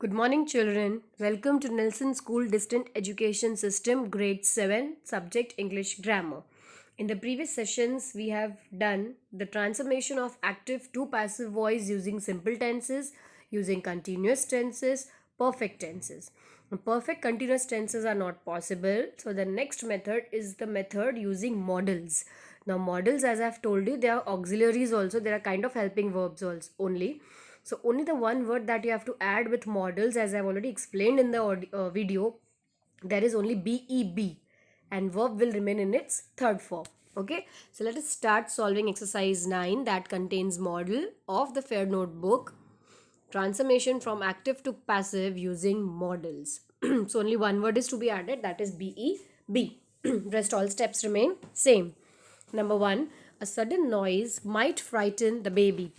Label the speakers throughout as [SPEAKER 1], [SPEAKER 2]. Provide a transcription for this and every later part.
[SPEAKER 1] Good morning, children. Welcome to Nelson School Distant Education System, Grade 7, Subject English Grammar. In the previous sessions, we have done the transformation of active to passive voice using simple tenses, using continuous tenses, perfect tenses. Perfect continuous tenses are not possible, so the next method is the method using modals. Now, modals, as I've told you, they are auxiliaries also, they are kind of helping verbs also only. So only the one word that you have to add with models, as I've already explained in the video, there is only BEB, and verb will remain in its third form. Okay, so let us start solving exercise 9 that contains model of the fair notebook, transformation from active to passive using models. So only one word is to be added, that is BEB. Rest all steps remain same. Number 1, a sudden noise might frighten the baby.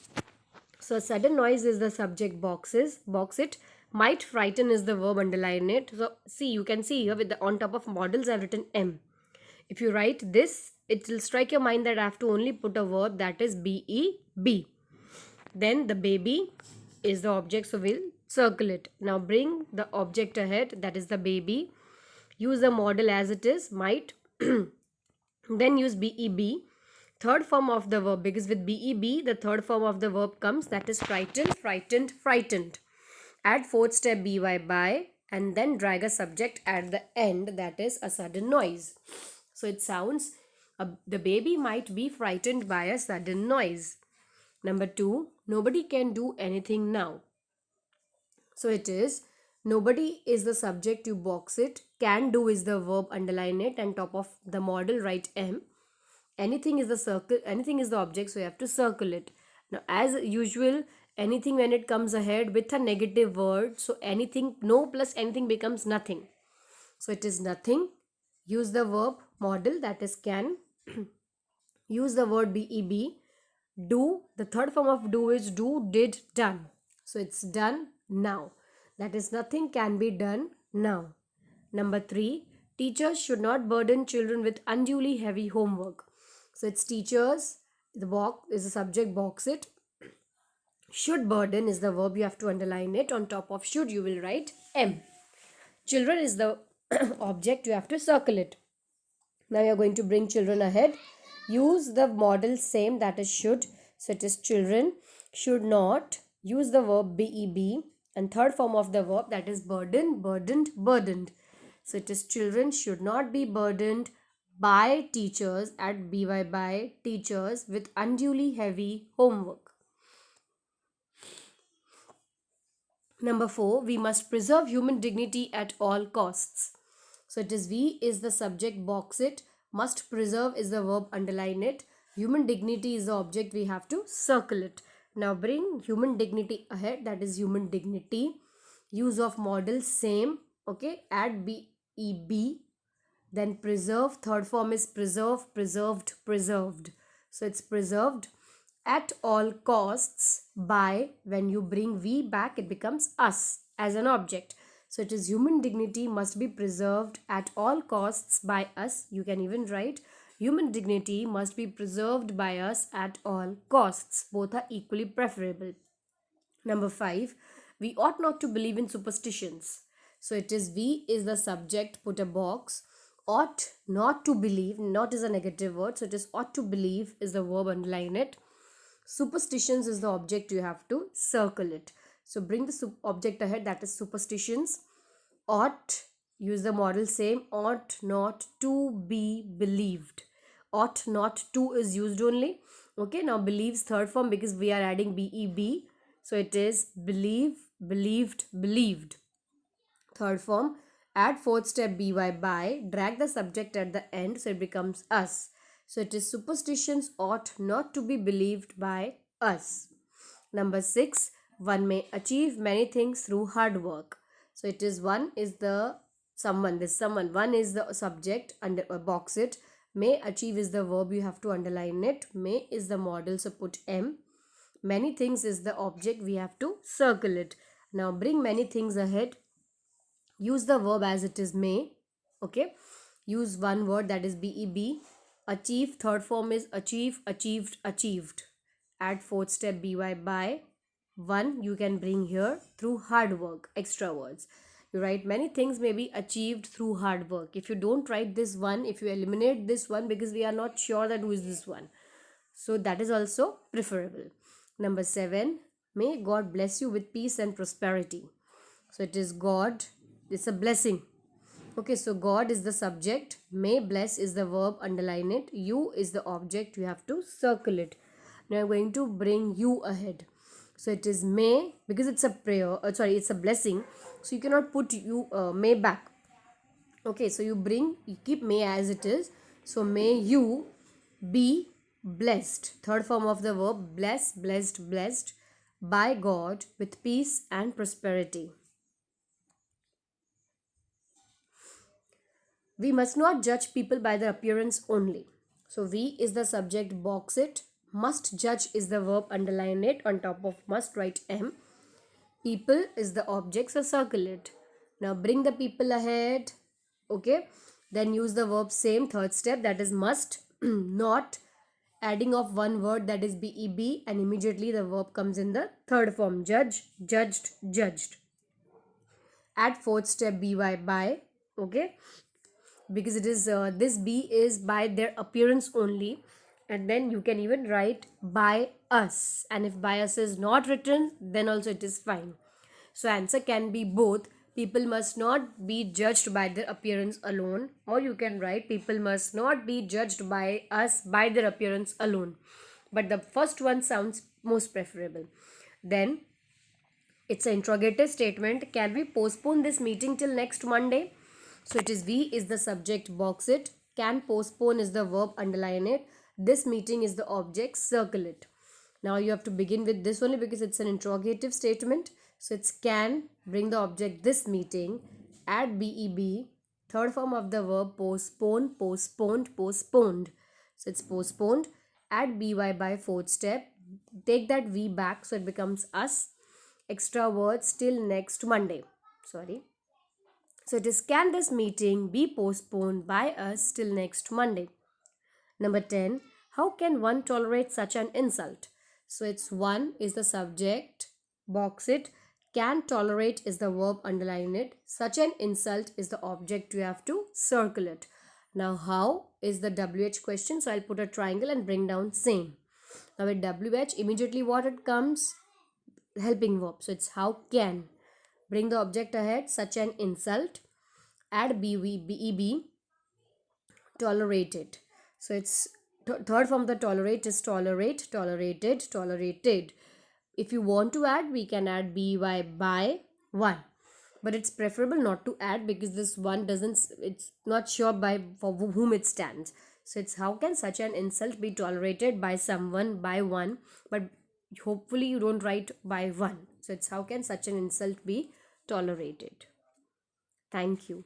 [SPEAKER 1] So sudden noise is the subject box it. Might frighten is the verb, underline it. So see, you can see here with the on top of models I've written M. If you write this, it will strike your mind that I have to only put a verb, that is BEB. Then the baby is the object, so we'll circle it. Now bring the object ahead, that is the baby. Use the model as it is, might. Then use BEB, third form of the verb, because with BEB the third form of the verb comes, that is frightened, frightened, frightened. Add fourth step by, and then drag a subject at the end, that is a sudden noise. So it sounds, the baby might be frightened by a sudden noise. Number 2, nobody can do anything now. So it is, nobody is the subject, you box it. Can do is the verb, underline it, and top of the model write M. Anything is the circle, anything is the object, so you have to circle it. Now as usual, anything when it comes ahead with a negative word, so anything, no plus anything becomes nothing. So it is nothing. Use the verb model, that is can. Use the word BEB. Do, the third form of do is do, did, done. So it's done now. That is nothing can be done now. Number 3, teachers should not burden children with unduly heavy homework. So it's teachers, the box is the subject, box it. Should burden is the verb, you have to underline it. On top of should you will write M. Children is the object, you have to circle it. Now you are going to bring children ahead. Use the model same, that is should. So it is children should not. Use the verb BEB, and third form of the verb, that is burden, burdened, burdened. So it is children should not be burdened by teachers, at by teachers, with unduly heavy homework. Number 4, we must preserve human dignity at all costs. So it is we is the subject, box it. Must preserve is the verb, underline it. Human dignity is the object, we have to circle it. Now bring human dignity ahead, that is human dignity. Use of model same. Okay, add BEB. Then preserve, third form is preserve, preserved, preserved. So it's preserved at all costs by, when you bring we back, it becomes us as an object. So it is human dignity must be preserved at all costs by us. You can even write human dignity must be preserved by us at all costs. Both are equally preferable. Number 5, we ought not to believe in superstitions. So it is we is the subject, put a box. Ought not to believe, not is a negative word, so it is ought to believe is the verb, underline it. Superstitions is the object, you have to circle it. So bring the object ahead, that is superstitions. Ought, use the model same, ought not to be believed. Ought not to is used only. Okay, now believes third form, because we are adding BEB. So it is believe, believed, believed. Third form, add fourth step by, drag the subject at the end, so it becomes us. So it is superstitions ought not to be believed by us. Number 6, one may achieve many things through hard work. So it is one is the someone, this someone, one is the subject, under box it. May achieve is the verb, you have to underline it. May is the model, so put M. Many things is the object, we have to circle it. Now bring many things ahead. Use the verb as it is may. Okay, use one word, that is BEB. Achieve, third form is achieve, achieved, achieved. Add fourth step by. one you can bring here through hard work, extra words. You write many things may be achieved through hard work. If you don't write this one, if you eliminate this one because we are not sure that who is this one, so that is also preferable. Number 7, may God bless you with peace and prosperity. So it is God, it's a blessing. Okay, so God is the subject, may bless is the verb, underline it, you is the object, you have to circle it. Now I'm going to bring you ahead. So it is may, because it's a prayer, it's a blessing, so you cannot put you may back. Okay, so you keep may as it is. So may you be blessed. Third form of the verb, bless, blessed, blessed by God with peace and prosperity. We must not judge people by their appearance only. So we is the subject, box it. Must judge is the verb, underline it. On top of must, write M. People is the object, so circle it. Now bring the people ahead. Okay. Then use the verb same, third step, that is must, not, adding of one word, that is BEB, and immediately the verb comes in the third form, judge, judged, judged. Add fourth step, BY, by. Okay, because it is this B is by their appearance only, and then you can even write by us, and if by us is not written, then also it is fine. So answer can be both. People must not be judged by their appearance alone, or you can write people must not be judged by us by their appearance alone. But the first one sounds most preferable. Then it's an interrogative statement. Can we postpone this meeting till next Monday? So it is we is the subject, box it. Can postpone is the verb, underline it. This meeting is the object, circle it. Now you have to begin with this only because it's an interrogative statement. So it's can, bring the object this meeting, add BEB, third form of the verb, postpone, postponed, postponed. So it's postponed, add BY by fourth step, take that V back so it becomes us, extra words till next Monday. Sorry. So it is, can this meeting be postponed by us till next Monday? Number 10, how can one tolerate such an insult? So it's one is the subject, box it. Can tolerate is the verb, underline it. Such an insult is the object, you have to circle it. Now how is the WH question? So I'll put a triangle and bring down same. Now with WH, immediately what it comes? Helping verb. So it's how can. Bring the object ahead, such an insult. Add BEB, tolerate it. So it's third form, the tolerate is tolerate, tolerated, tolerated. If you want to add, we can add by one, but it's preferable not to add because this one doesn't, it's not sure by for whom it stands. So it's how can such an insult be tolerated by someone by one, but hopefully you don't write by one. So it's how can such an insult be tolerated. Thank you.